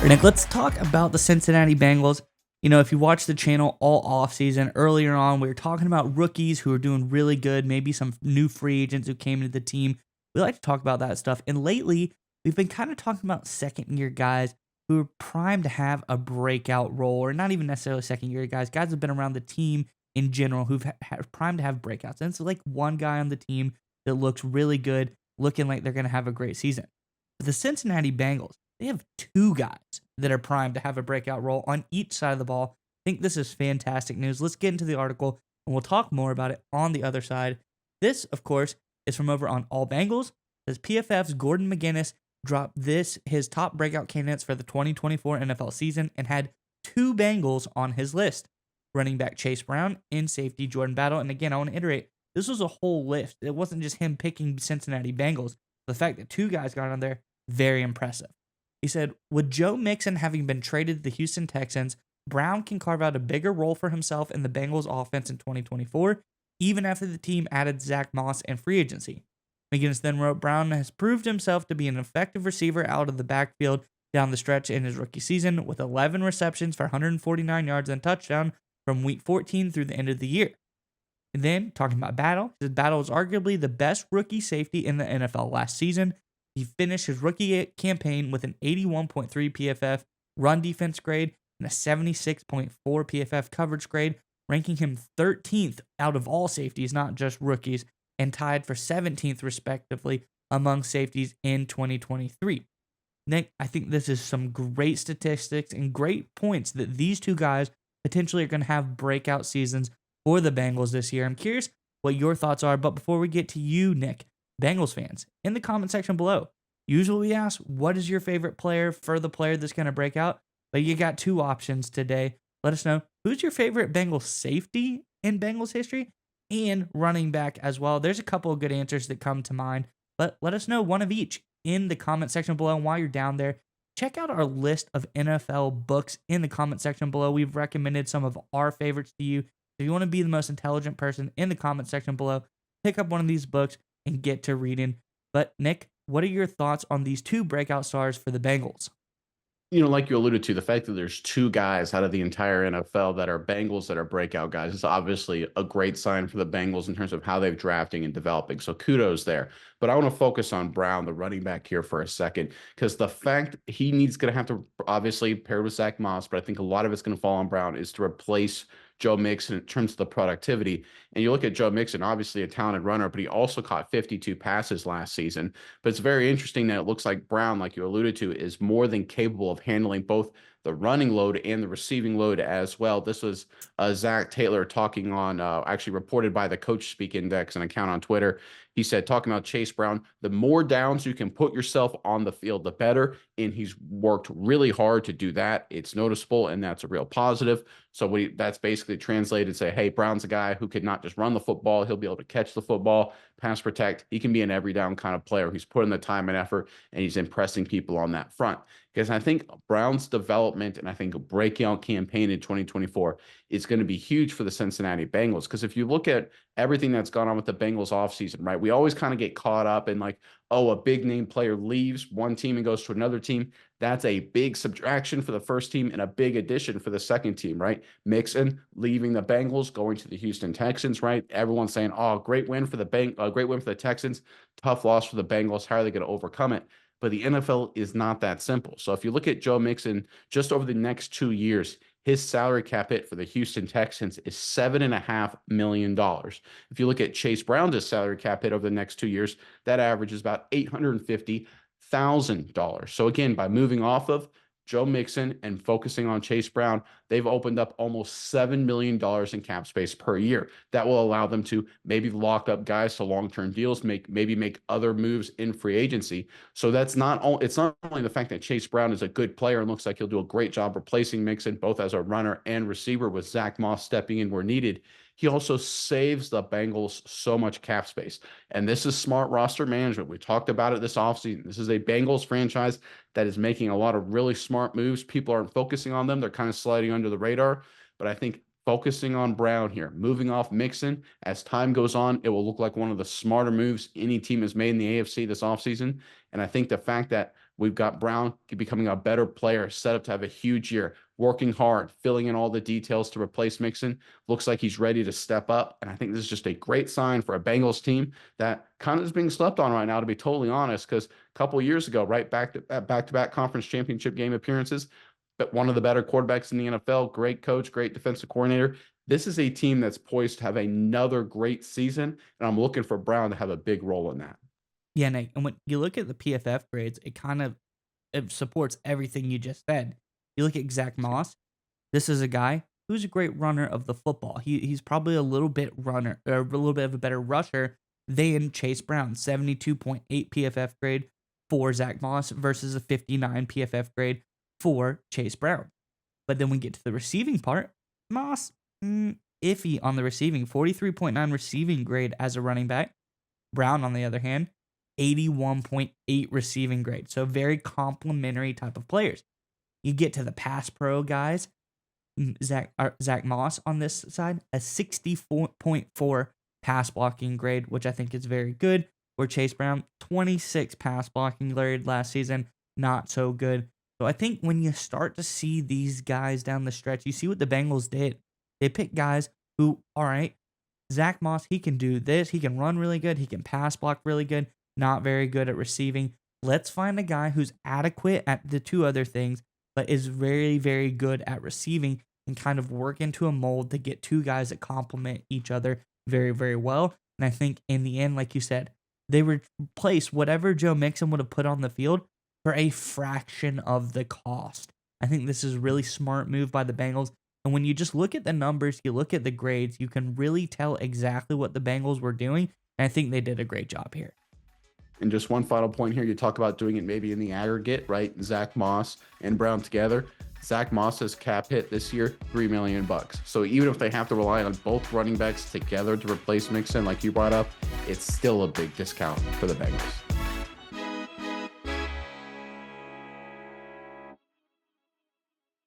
Nick, let's talk about the Cincinnati Bengals. If you watch the channel all offseason, earlier on, we were talking about rookies who are doing really good, maybe some new free agents who came into the team. We like to talk about that stuff. And lately, we've been kind of talking about second year guys who are primed to have a breakout role, or not even necessarily second year guys who've been around the team in general who've primed to have breakouts. And it's like one guy on the team that looks really good, looking like they're going to have a great season. But the Cincinnati Bengals, they have two guys that are primed to have a breakout role on each side of the ball. I think this is fantastic news. Let's get into the article and we'll talk more about it on the other side. This, of course, is from over on All Bengals. It says PFF's Gordon McGinnis dropped his top breakout candidates for the 2024 NFL season and had two Bengals on his list. Running back Chase Brown and safety Jordan Battle. And again, I want to iterate, this was a whole list. It wasn't just him picking Cincinnati Bengals. The fact that two guys got on there, very impressive. He said, with Joe Mixon having been traded to the Houston Texans, Brown can carve out a bigger role for himself in the Bengals offense in 2024, even after the team added Zach Moss and free agency. McGinnis then wrote, Brown has proved himself to be an effective receiver out of the backfield down the stretch in his rookie season, with 11 receptions for 149 yards and a touchdown from week 14 through the end of the year. And then, talking about Battle, he said Battle was arguably the best rookie safety in the NFL last season. He finished his rookie campaign with an 81.3 PFF run defense grade and a 76.4 PFF coverage grade, ranking him 13th out of all safeties, not just rookies, and tied for 17th, respectively, among safeties in 2023. Nick, I think this is some great statistics and great points that these two guys potentially are going to have breakout seasons for the Bengals this year. I'm curious what your thoughts are, but before we get to you, Nick, Bengals fans, in the comment section below, usually we ask, what is your favorite player for the player that's going to break out? But you got two options today. Let us know, who's your favorite Bengals safety in Bengals history and running back as well. There's a couple of good answers that come to mind, but let us know one of each in the comment section below. And while you're down there, check out our list of NFL books in the comment section below. We've recommended some of our favorites to you. If you want to be the most intelligent person in the comment section below, pick up one of these books and get to reading. But Nick, what are your thoughts on these two breakout stars for the Bengals? Like you alluded to, the fact that there's two guys out of the entire NFL that are Bengals that are breakout guys is obviously a great sign for the Bengals in terms of how they've drafting and developing. So kudos there. But I want to focus on Brown, the running back here for a second, because the fact he's going to have to obviously pair with Zach Moss, but I think a lot of it's going to fall on Brown is to replace Joe Mixon in terms of the productivity. And you look at Joe Mixon, obviously a talented runner, but he also caught 52 passes last season. But it's very interesting that it looks like Brown, like you alluded to, is more than capable of handling both the running load and the receiving load as well. This was Zach Taylor talking on, actually reported by the Coach Speak Index, an account on Twitter. He said, talking about Chase Brown, the more downs you can put yourself on the field, the better. And he's worked really hard to do that. It's noticeable, and that's a real positive. So that's basically translated to say, hey, Brown's a guy who could not just run the football. He'll be able to catch the football, pass protect. He can be an every down kind of player. He's putting the time and effort, and he's impressing people on that front. Because I think Brown's development and I think a breakout campaign in 2024 is going to be huge for the Cincinnati Bengals. Because if you look at everything that's gone on with the Bengals offseason, right, we always kind of get caught up in like, oh, a big name player leaves one team and goes to another team. That's a big subtraction for the first team and a big addition for the second team, right? Mixon leaving the Bengals, going to the Houston Texans, right? Everyone's saying, oh, great win for the great win for the Texans, tough loss for the Bengals. How are they going to overcome it? But the NFL is not that simple. So if you look at Joe Mixon, just over the next 2 years, his salary cap hit for the Houston Texans is $7.5 million. If you look at Chase Brown's salary cap hit over the next 2 years, that average is about $850,000. So again, by moving off of Joe Mixon and focusing on Chase Brown, they've opened up almost $7 million in cap space per year. That will allow them to maybe lock up guys to long-term deals, maybe make other moves in free agency. So it's not only the fact that Chase Brown is a good player and looks like he'll do a great job replacing Mixon, both as a runner and receiver with Zach Moss stepping in where needed. He also saves the Bengals so much cap space. And this is smart roster management. We talked about it this offseason. This is a Bengals franchise that is making a lot of really smart moves. People aren't focusing on them. They're kind of sliding under the radar. But I think focusing on Brown here, moving off Mixon, as time goes on, it will look like one of the smarter moves any team has made in the AFC this offseason. And I think the fact that We've got Brown becoming a better player, set up to have a huge year, working hard, filling in all the details to replace Mixon. Looks like he's ready to step up. And I think this is just a great sign for a Bengals team that kind of is being slept on right now, to be totally honest, because a couple of years ago, right, back-to-back conference championship game appearances, but one of the better quarterbacks in the NFL, great coach, great defensive coordinator. This is a team that's poised to have another great season, and I'm looking for Brown to have a big role in that. Yeah, Nate, and when you look at the PFF grades, it supports everything you just said. You look at Zach Moss. This is a guy who's a great runner of the football. He's probably a little bit runner, or a little bit of a better rusher than Chase Brown. 72.8 PFF grade for Zach Moss versus a 59 PFF grade for Chase Brown. But then we get to the receiving part. Moss, iffy on the receiving. 43.9 receiving grade as a running back. Brown, on the other hand, 81.8 receiving grade. So very complimentary type of players. You get to the pass pro guys. Zach Moss on this side, a 64.4 pass blocking grade, which I think is very good. Where Chase Brown, 26 pass blocking grade last season, not so good. So I think when you start to see these guys down the stretch, you see what the Bengals did. They picked guys who, all right, Zach Moss, he can do this. He can run really good. He can pass block really good. Not very good at receiving. Let's find a guy who's adequate at the two other things, but is very, very good at receiving, and kind of work into a mold to get two guys that complement each other very, very well. And I think in the end, like you said, they replace whatever Joe Mixon would have put on the field for a fraction of the cost. I think this is a really smart move by the Bengals. And when you just look at the numbers, you look at the grades, you can really tell exactly what the Bengals were doing. And I think they did a great job here. And just one final point here, you talk about doing it maybe in the aggregate, right? Zach Moss and Brown together. Zach Moss's cap hit this year, $3 million. So even if they have to rely on both running backs together to replace Mixon, like you brought up, it's still a big discount for the Bengals.